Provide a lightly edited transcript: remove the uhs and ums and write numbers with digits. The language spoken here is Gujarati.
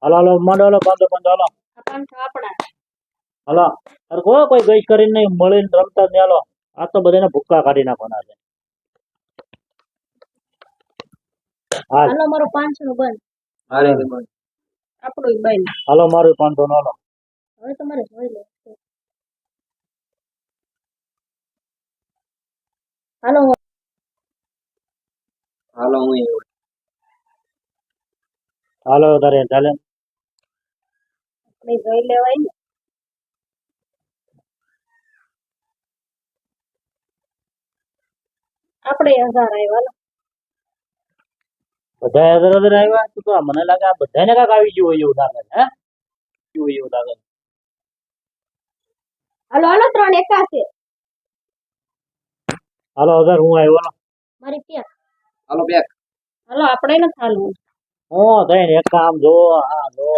હાલો હાલો માંડો હાલો 500 હાલો આ 500 આપણા હાલો અરે કોઈ ગઈશ કરીને નહીં મળીને રમતા જ નહીં હાલો આ તો બધાને ભૂક્કા કાઢી નાખવાના છે હાલ હાલો મારો 500 નું બંધ હાલે રે બંધ. આપણું બંધ હાલો મારું 500 નો હાલો હવે તમારે જોઈ લે હાલો હાલો હું એવું. હાલો તારે ચાલે આપણે જોઈ લેવાય ને આપણે 1000 આવ્યા હાલો બધા હજાર આવ્યા તો આ મને લાગે આ બધાને કાંઈક આવી ગયું હોય એવું લાગે છે, હે એવું લાગે હાલો હાલો 381 હાલો 1000 હું આવ્યો હાલો મારી પેક હાલો બેક. હાલો આપણે નથી હાલવું હું થઈને એક કામ જો હા જો